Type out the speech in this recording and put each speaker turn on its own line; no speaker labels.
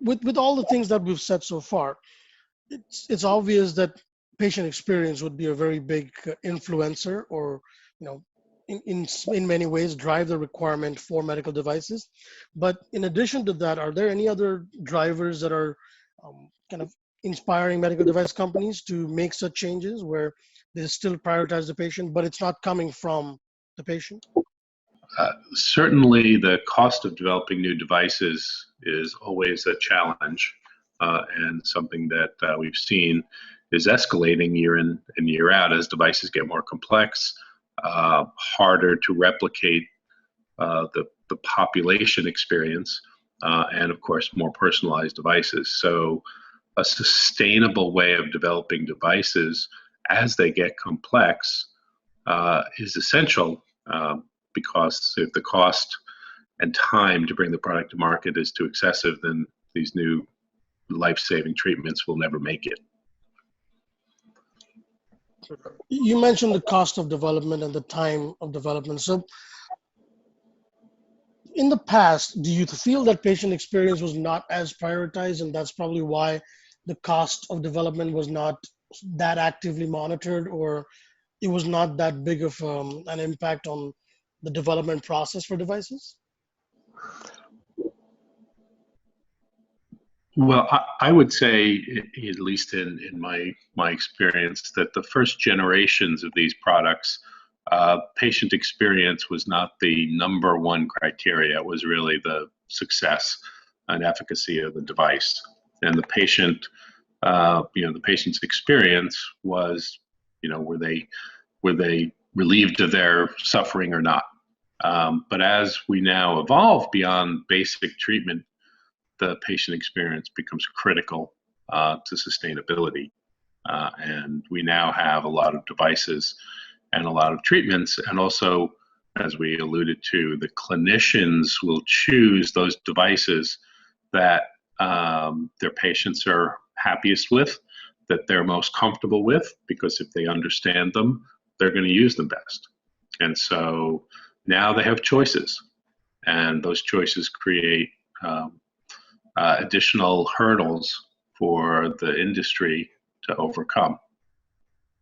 with all the things that we've said so far, it's obvious that patient experience would be a very big influencer, or you know, in many ways drive the requirement for medical devices. But in addition to that, are there any other drivers that are kind of inspiring medical device companies to make such changes where they still prioritize the patient, but it's not coming from the patient?
Certainly, the cost of developing new devices is always a challenge, and something that we've seen is escalating year in and year out as devices get more complex, harder to replicate the population experience, and of course, more personalized devices. So a sustainable way of developing devices as they get complex is essential, because if the cost and time to bring the product to market is too excessive, then these new life-saving treatments will never make it.
You mentioned the cost of development and the time of development. So in the past, do you feel that patient experience was not as prioritized, and that's probably why the cost of development was not that actively monitored, or it was not that big of an impact on the development process for devices?
Well, I would say, at least in my experience, that the first generations of these products, patient experience was not the number one criteria. It was really the success and efficacy of the device, and the patient, the patient's experience was, were they relieved of their suffering or not. But as we now evolve beyond basic treatment, the patient experience becomes critical to sustainability. And we now have a lot of devices and a lot of treatments. And also, as we alluded to, the clinicians will choose those devices that their patients are happiest with, that they're most comfortable with, because if they understand them, they're going to use them best. And so now they have choices, and those choices create additional hurdles for the industry to overcome.